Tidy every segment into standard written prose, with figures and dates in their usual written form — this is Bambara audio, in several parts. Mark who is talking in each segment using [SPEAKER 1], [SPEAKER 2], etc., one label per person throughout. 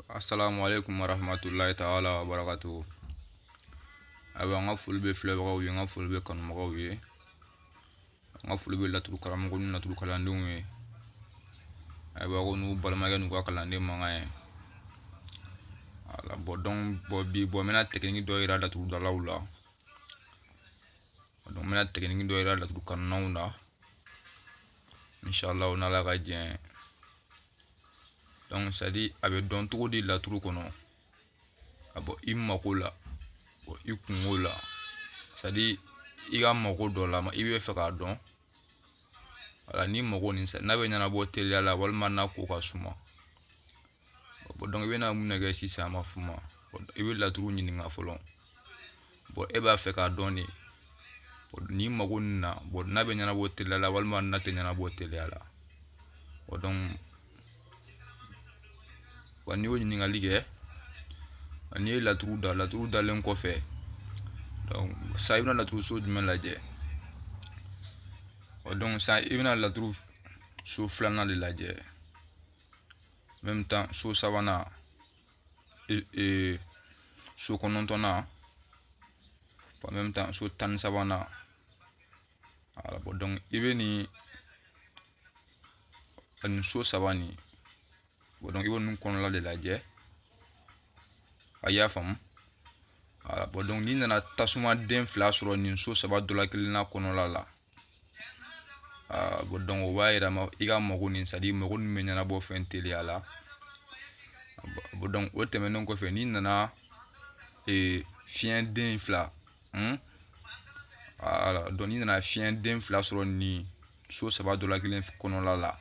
[SPEAKER 1] Assalamu alaikum warahmatullahi ta'ala wa barakatuh. Aba nga fulbe filebagaw ye nga fulbe kanumagaw ye nga fulbe laturu karamogo nu laturu kalandenw ye aba ko nu balimakɛ n'u ka kalanden mankan ye ala bi mena tekniki dɔ yira laturu dalaw la mena tekniki dɔ yira laturu kanunaw la inshallah n'ala ka jɛn donc c'est à dire a bɛ dɔn cogo di laturu kɔnɔ a bɔ i mako la i kungo la c'est à dire i ka mako dɔ la i bɛ fɛ k'a dɔn wala ni mako nin n'a bɛ ɲɛnabɔ teliya la walima n'a ko ka suma donc i bɛna mun kɛ sisan a ma fuma i bɛ laturu ɲininka fɔlɔ e b'a fɛ k'a dɔn de ni mako nin na n'a bɛ ɲɛnabɔ teliya la walima n'a tɛ ɲɛnabɔ teliya la donc n'i y'o ɲininkali kɛ n'i ye laturu dalen kɔfɛ donc sa i bɛna laturu so jumɛn lajɛ donc sa i bɛna laturu so filanan de lajɛ même temps so sabanan so kɔnɔntɔnnan en même temps so tan ni sabanan donc i bɛ nin so saba nin donc i b'o ninnu kɔnɔla de lajɛ a y'a faamu donc n'i nana tasuma den fila sɔrɔ nin so saba dɔ la kelenna kɔnɔla la donc o b'a yira i ka mako nin c'est à dire mako nin bɛ ɲɛnabɔ fɛn teliya la donc o tɛmɛnen kɔfɛ n'i nana fiɲɛ den fila donc n'i nana fiɲɛ den fila sɔrɔ nin so saba dɔ la kelen kɔnɔla la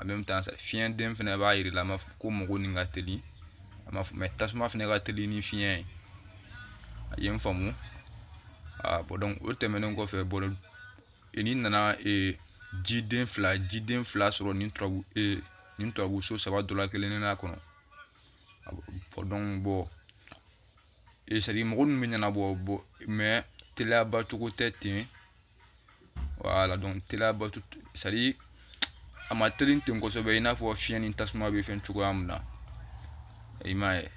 [SPEAKER 1] en même temps fiɲɛ den fɛnɛ b'a yira la ko mako nin ka teli mais tasuma fɛnɛ ka teli ni fiɲɛ ye a ye n faamu donc o tɛmɛnen kɔfɛ n'i nana jiden fila sɔrɔ nin turabu so saba dɔ la kelenna kɔnɔ donc c'est à dire mɔgɔ ninnu bɛ ɲɛnabɔ mais teliyaba cogo tɛ ten voilà donc teliyaba c'est à dire a ma teli ten kosɛbɛ i n'a fɔ fiɲɛ ni tasuma bɛ fɛn cogoya min na i m'a ye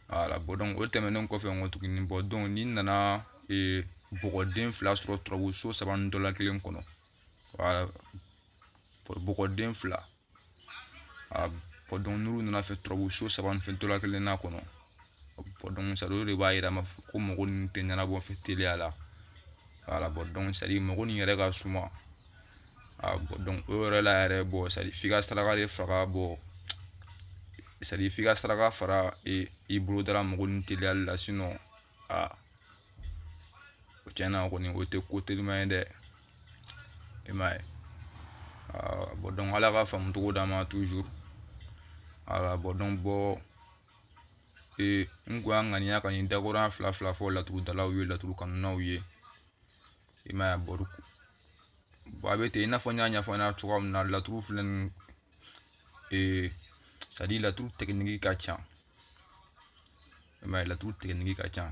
[SPEAKER 1] voilà donc o tɛmɛnen kɔfɛ nkɔ tuguni donc n'i nana bɔgɔden fila sɔrɔ turabu so saba ni dɔ la kelen kɔnɔ voilà bɔgɔden fila donc n'olu nana fɛ turabu so saba ni fɛn dɔ la kelenna kɔnɔ donc c'est à dire o de b'a yira ko mako nin tɛ ɲɛnabɔ fɛ teliya la voilà donc c'est à dire mako nin yɛrɛ ka suma donc o yɛrɛ la yɛrɛ c'est à dire f'i ka saraka de faga c'est à dire f'i ka saraka fara i bolo dala mako nin teliyali la sinon o tiɲɛna kɔni o tɛ ko telima ye dɛ i m'a ye donc ala ka faamu cogo d'an ma toujours voilà donc n ko an ŋaniya ka nin dakɔrɔnya fila fɔ laturu dalaw ye laturu kanunaw ye i m'a ye a bɛ ten i n'a fɔ n y'a ɲɛfɔ ɲɛna cogoya min na laturu filɛ nin c'est à dire laturu tekniki ka ca i m'a ye laturu tekniki ka ca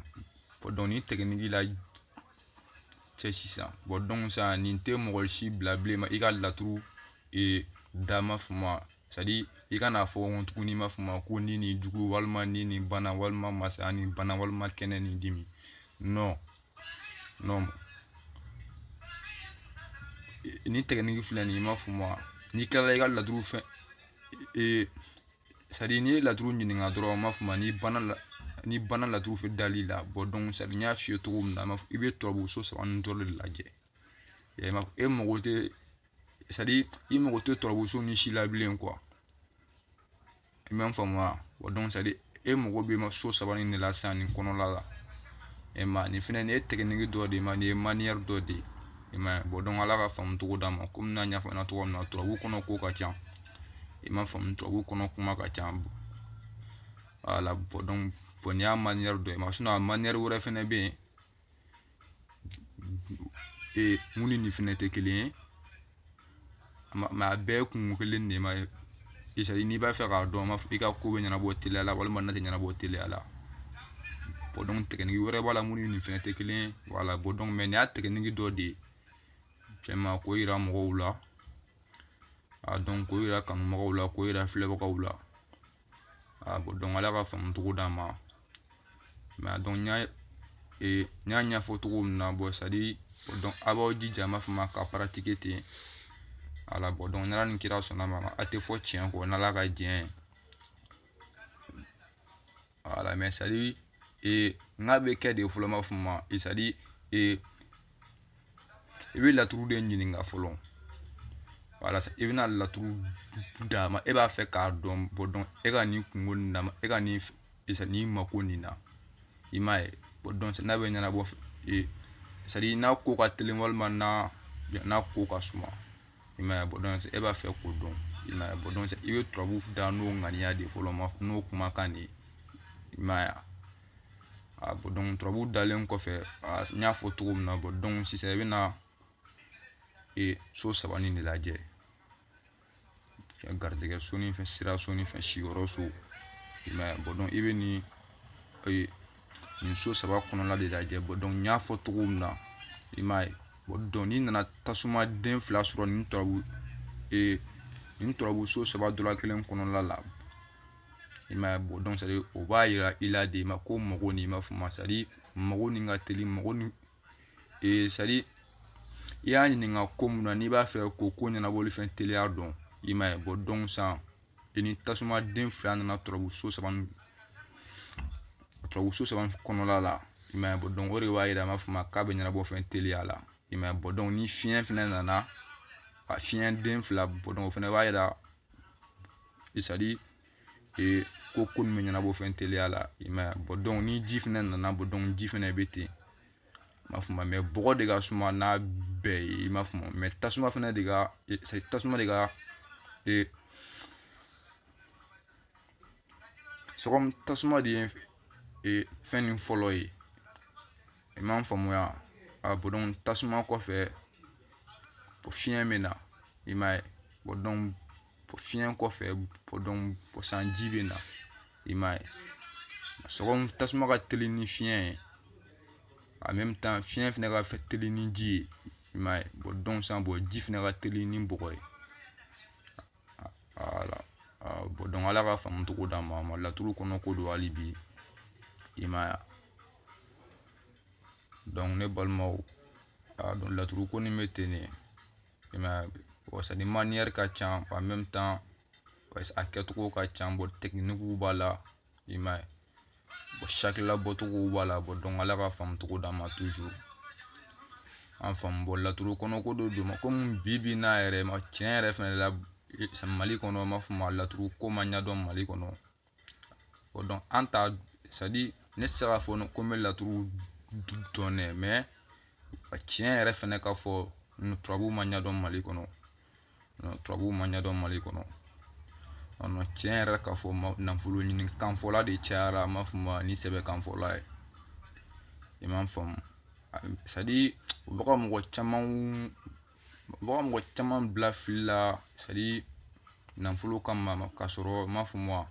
[SPEAKER 1] donc ni tekniki la cɛ sisan donc sisan nin tɛ mɔgɔ si bila bilen i ka laturu da ma fama c'est à dire i kana fɔ tuguni ma fama ko ni nin jugu walima ni nin bana walima masaya nin bana walima kɛnɛ nin dimi non ni tekniki filɛ nin i ma fama n'i kilala i ka laturu fɛn c'est à dire n'i ye laturu ɲininka dɔrɔn ma fama ni bana laturu fɛ dali la donc c'est à dire n y'a f'i ye cogo min na i bɛ turabu so saba ni dɔ de lajɛ e mago tɛ c'est à dire i mago tɛ turabu so ni si la bilen quoi i m'a faamu wa donc c'est à dire e mago bɛ so saba nin de la sisan nin kɔnɔla la nin fɛnɛ nin ye tekniki dɔ de nin ye manière dɔ de ye donc ala ka faamu cogo d'an ma komi n'a ɲɛfɔ ɲɛna cogo min na turabu kɔnɔ ko ka ca i m'a faamu turabu kɔnɔ kuma ka ca voilà donc nin y'a manière dɔ ye sinon a manière wɛrɛ fɛnɛ bɛ yen mun ni nin fɛnɛ tɛ kelen ye mais a bɛɛ ye kungo kelen de ma c'est à dire n'i b'a fɛ k'a dɔn i ka ko bɛ ɲɛnabɔ teliya la walima n'a tɛ ɲɛnabɔ teliya la donc tekniki wɛrɛ b'a la mun ni nin fɛnɛ tɛ kelen ye voilà donc mais nin y'a tekniki dɔ de ye vraiment k'o yira mɔgɔw la donc k'o yira kanubagaw la k'o yira filɛbagaw la bon donc ala ka faamu togo d'a ma mais donc nya nya fo togo na bon ça dit donc aba jija ma fama ka pratiquer ten ala bon donc n'ala ni kira sona ma ate fo tien ko n'ala ka dien ala mais ça dit nga be ke de fo ma fama ça dit ibe la turu de nyininga folon voilà ça ibina la turu dama e ba fe ka don bon donc e ga ni kungo na e ga ni isa ni makoni na imaye bon donc na be nyana bo ça dit na ko ka telen walma na ko ka suma imaye bon donc e ba fe ko don imaye bon donc ibe trouble da no ngani ya de folon ma no kuma kani imaye bon donc trouble dalen ko fe nya photo na bon donc si c'est bina so sabani ni laje garde soni fe sira soni fe shigoro so mais bon donc ibe ni so saba kono la de laje bon donc nya photo na imai bon donc ni na tasuma den fla suro ni trouble so saba dola kelen kono la imai bon donc c'est o ba ira ila de ma ko mogo ni ma fuma sadi mogo ni ngateli mogo ni sadi ya ni nga komuna ni ba fe ko nyana boli fe teliardon imaye bon donc ça ini tasuma den fla na trouble so saban kono la imaye bon donc ore wa ira ma fuma ka be nyana bo fe teliala imaye bon donc ni fien fina na fien den fla bon donc fe wa ira isadi ko kun me nyana bo fe teliala imaye bon donc ni jifina na bon donc jifina beti ma fuma mais bogo de ga suma na be ma fuma mais tasuma fana de ga c'est tasuma de ga so comme tasuma de fin follow man famu ya bon donc tasuma ko fe pour fien mena imai bon donc pour fien ko fe bon donc pour sanjibe na imai so comme tasuma ga telini fien en même temps fien fina ga fait telini ji imai bon donc ça bon ji fina ga telini boy voilà bon donc ala ga fam to ko da ma la turu kono ko do alibi imai donc ne balmo donc la turu ko ni metene imai ça de manière ka cham en même temps a keto ka cham bon technique ou bala imai bon chaque la boto ko bala bon donc ala ka fam to ko da ma toujours enfin bon la turu kono ko do ma comme bibi na ere ma tien ref la sa mali kono ma fuma la turu ko ma nya do mali kono bon donc anta ça dit ne sera fo no comme la turu donné mais a tien ref ne ka fo no trouble ma nya do mali kono no trouble ma nya do mali kono no tien ref ka fo na fulu ni kan fo la de chara ma fuma ni sebe kan fo la imam fam ça dit boko mo chaman bla fila ça dit na fulu kam ma kasoro ma fuma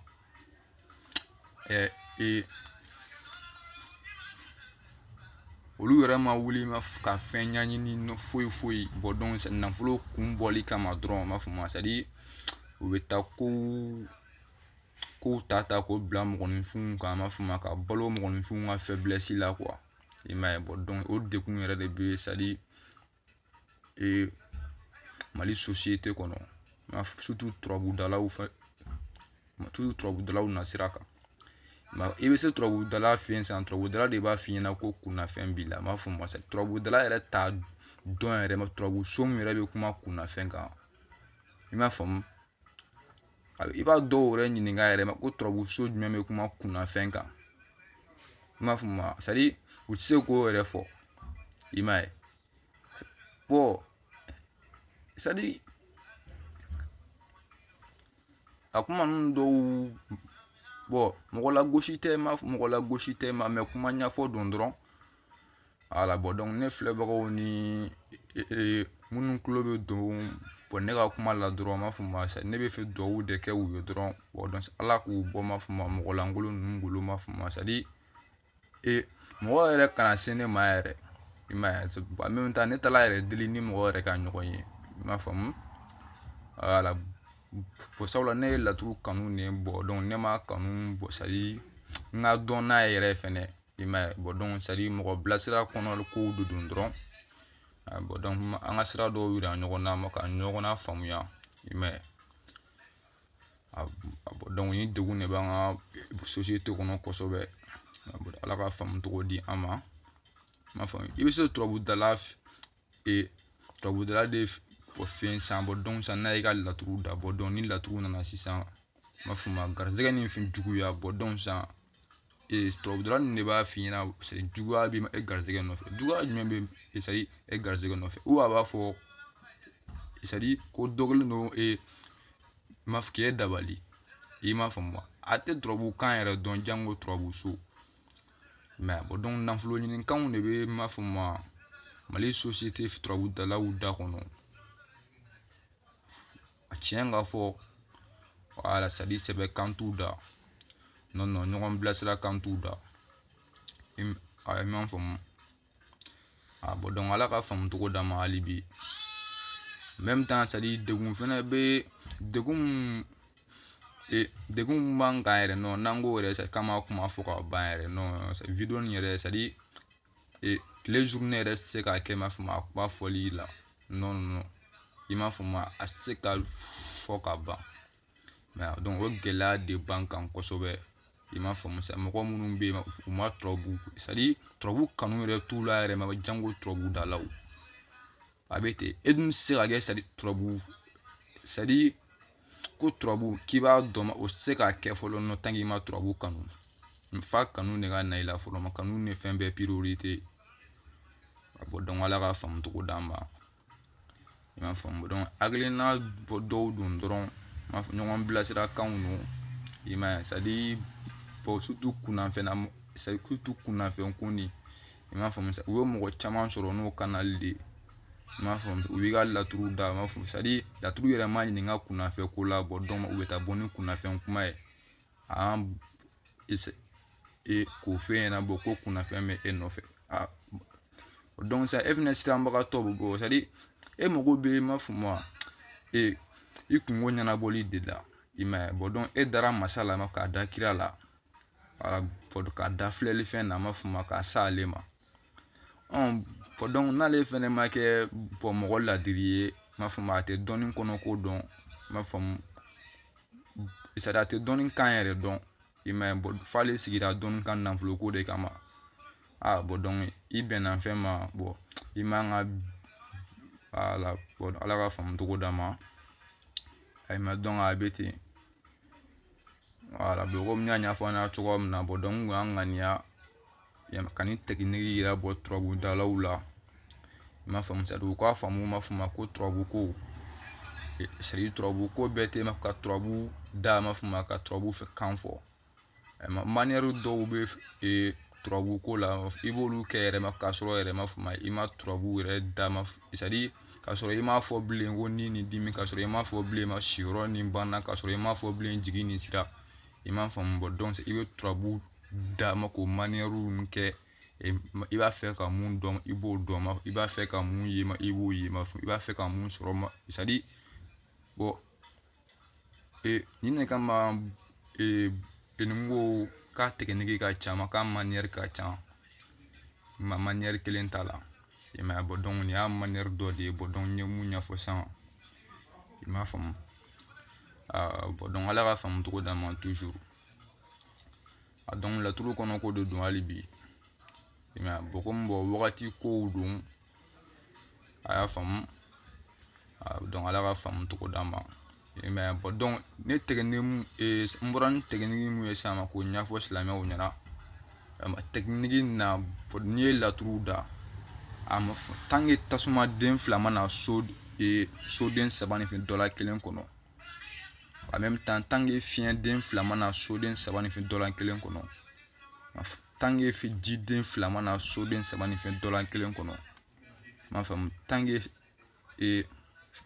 [SPEAKER 1] olu yɛrɛ ma wuli ma ka fɛn ɲaɲini no foyi bon donc nafolo kun bɔli kama dɔrɔn ma fama c'est à dire u bɛ taa ko ta ko bila mɔgɔninfinw kan ma fama ka balo mɔgɔninfinw ka faiblesse la quoi i m'a ye bon donc o dekun yɛrɛ de bɛ c'est à dire Mali société kɔnɔ surtout turabudalaw fɛ surtout turabudalaw na sira kan i bɛ se turabudala fɛ yen sisan turabudala de b'a f'i ɲɛna ko kunnafɛn b'i la m'a fɔ ma se turabudala yɛrɛ t'a dɔn yɛrɛ ma turabuso min yɛrɛ bɛ kuma kunnafɛn kan i m'a faamu i b'a dɔw yɛrɛ ɲininka yɛrɛ ma ko turabuso jumɛn bɛ kuma kunnafɛn kan i m'a faamu ma c'est à dire u tɛ se k'o yɛrɛ fɔ i m'a ye bon c'est à dire a kuma ninnu dɔw bon mɔgɔ la gosi tɛ ma mais kuma ɲɛfɔ don dɔrɔn voilà bon donc ne filɛbagaw ni minnu tulo bɛ don bon ne ka kuma la dɔrɔn ma fɔ ma ne bɛ fɛ dugawu de kɛ u ye dɔrɔn bon donc ala k'u bɔ ma fɔ ma mɔgɔ lankolon ninnu bolo ma fɔ ma c'est à dire mɔgɔ yɛrɛ kana se ne ma yɛrɛ i m'a ye en même temps ne taara yɛrɛ deli ni mɔgɔ yɛrɛ ka ɲɔgɔn ye i m'a faamu voilà pour sabula ne laturu kanu ne bɔ donc ne ma kanu bɔ sadi n ka dɔn n'a yɛrɛ fɛnɛ i m'a ye bɔn donc sadi mɔgɔ bilasira kɔnɔ kow de don dɔrɔn bɔn donc an ka sira dɔw yira ɲɔgɔn na ma ka ɲɔgɔn na faamuya i m'a ye bɔn donc ni degun de b'an ka société kɔnɔ kosɛbɛ ala ka faamu cogo di an ma ma faamu i bɛ se turabudala turabudala de fɛn san bɔn donc sisan n'a y'i ka laturu da bɔn donc ni laturu nana sisan ma faamu garizɛgɛ ni fɛn juguya bɔn donc sisan turabudala nin de b'a f'i ɲɛna juguya bɛ e garizɛgɛ nɔfɛ juguya jumɛn bɛ e garizɛgɛ nɔfɛ ou a b'a fɔ ko dɔ kɛlen don ma fɔ k'e dabali i m'a faamu a tɛ turabukan yɛrɛ dɔn jango turabuso mais bɔn donc nafolo ɲinikanw de bɛ ma faamu mali société turabudalaw da kɔnɔ a tiɲɛ ka fɔ wala sadi sɛbɛ kan t'u da non ɲɔgɔn bilasira kan t'u da a ma faamu bɔn donc ala ka faamu cogo d'a ma hali bi même temps sadi degun fɛnɛ bɛ degun b'an kan yɛrɛ non n'an ko yɛrɛ k'an ma kuma fɔ ka ban yɛrɛ non video nin yɛrɛ sadi tile journée yɛrɛ se ka kɛ ma faamu a kuma fɔli la non i m'a faamu a se ka fɔ ka ban mais donc o gɛlɛya de b'an kan kosɛbɛ i m'a faamu sa mɔgɔ minnu bɛ yen u ma turabu sadi turabu kanu yɛrɛ t'u la yɛrɛ ma jango turabudalaw a bɛ ten e dun se ka kɛ sadi turabu sadi ko turabu k'i b'a dɔn o se ka kɛ fɔlɔ nɔ tant que i ma turabu kanu fa kanu de ka na i la fɔlɔ ma kanu ni fɛn bɛɛ priorité bɔn donc ala ka faamu cogo d'an ma i m'a faamu donc hakilina dɔw don dɔrɔn ɲɔgɔn bilasira kanw don i m'a ye sadi bon surtout kunnafɛn surtout kunnafɛn ko ni i m'a faamu u bɛ mɔgɔ caman sɔrɔ n'o kanali de i m'a faamu u b'i ka laturu da i m'a faamu sadi laturu yɛrɛ ma ɲininka kunnafɛn ko la bɔn donc u bɛ taa bɔ ni kunnafɛn kuma ye k'o f'e ɲɛna bɔn ko kunnafɛn bɛ e nɔfɛ donc sisan e fɛnɛ siranbagatɔ bɛ bɔ sadi e mago bɛ ma faamu i kungo ɲɛnabɔli de la i m'a ye bɔn donc e dara masa la k'a da kira la k'a da filɛli fɛn na ma faamu k'a sa ale ma bɔn donc n'ale fɛnɛ ma kɛ bɔn mɔgɔ ladiri ye ma faamu a tɛ dɔnni kɔnɔ ko dɔn ma faamu sadi a tɛ dɔnni kan yɛrɛ dɔn i m'a ye bɔn f'ale sigira dɔnni kan nafolo ko de kama bɔn donc i bɛnna fɛn ma bɔn i man ka wala bɔn ala ka faamu cogo d'a ma ayiwa donc a bɛ ten wala bɔn komi n y'a ɲɛfɔ an ɲɛna cogo min na bɔn donc n kun y'an ŋaniya ka ni tekiniki yira bɔ turabudalaw la i m'a faamu sadi u k'a faamu ma faamu ko turabuko sadi turabuko bɛɛ tɛ ka turabu da ma faamu ka turabu kan fɔ manière dɔw bɛ turabuko la i b'olu kɛ yɛrɛ ma k'a sɔrɔ yɛrɛ ma faamu i ma turabu yɛrɛ da ma sadi k'a sɔrɔ i m'a fɔ bilen ko ni nin dimi k'a sɔrɔ i m'a fɔ bilen ma siyɔrɔ ni banna k'a sɔrɔ i m'a fɔ bilen jigi ni sira i m'a faamu bɔn donc i bɛ turabu da ma k'o manière min kɛ i b'a fɛ ka mun dɔn i b'o dɔn ma i b'a fɛ ka mun ye ma i b'o ye ma i b'a fɛ ka mun sɔrɔ ma sadi bɔn nin de kama nin ko k'a tekiniki ka ca ma k'a manière ka ca ma manière kelen t'a la i m'a ye bɔn donc nin y'a manière dɔ de ye bɔn donc n ye mun ɲɛfɔ sisan i m'a faamu bɔn donc ala ka faamu cogo d'an ma toujours donc laturu kɔnɔ ko de don hali bi i m'a ye bɔn komi bɔn wagati kow don a y'a faamu donc ala ka faamu cogo d'an ma i m'a ye bɔn donc ne tekiniki n bɔra ni tekiniki mun ye sisan ma k'o ɲɛfɔ silamɛw ɲɛna tekiniki na n'i ye laturu da a ma fɔ tant que tasumaden fila mana soden saba ni fɛn dɔla kelen kɔnɔ en même temps tant que fiɲɛden fila mana soden saba ni fɛn dɔla kelen kɔnɔ tant que jiden fila mana soden saba ni fɛn dɔla kelen kɔnɔ m'a faamu tant que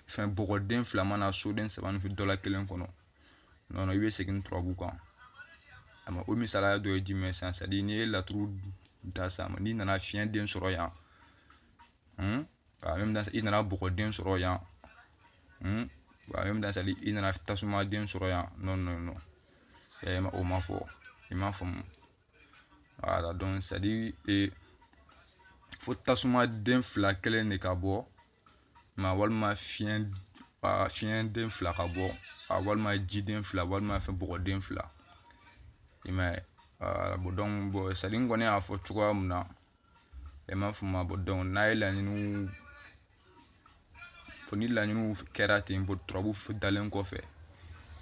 [SPEAKER 1] fɛn bɔgɔden fila mana soden saba ni fɛn dɔla kelen kɔnɔ non i bɛ segin turabu kan o misaliya dɔ ye jumɛn ye sisan c'est à dire n'i ye laturu da sisan n'i nana fiɲɛden sɔrɔ yan en même temps i nana bɔgɔden sɔrɔ yan même dans ça il nana tasuma den sɔrɔ yan non o ma fɔ i m'a faamu voilà donc c'est à dire fo tasuma den fila kelen de ka bɔ ma walima fiɲɛ den fila ka bɔ walima jiden fila walima fɛn bɔgɔden fila i m'a ye bon donc bon c'est à dire n kɔni y'a fɔ cogoya min na i m'a faamu bon donc n'a ye laɲiniw fo ni laɲiniw kɛra ten bon turabu dalen kɔfɛ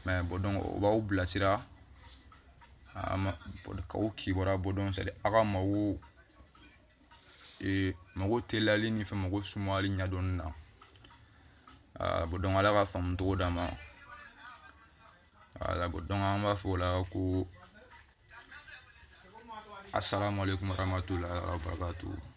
[SPEAKER 1] mais bon donc o b'aw bilasira k'aw kibaruya bɔ donc c'est à dire a ka mago teliyali ni fɛn mago sumayali ɲɛdɔnni na bon donc ala ka faamu cogo d'an ma voilà bon donc an b'a fɔ o la ko assalamu alaikum warahmatullahi wabarakatuh.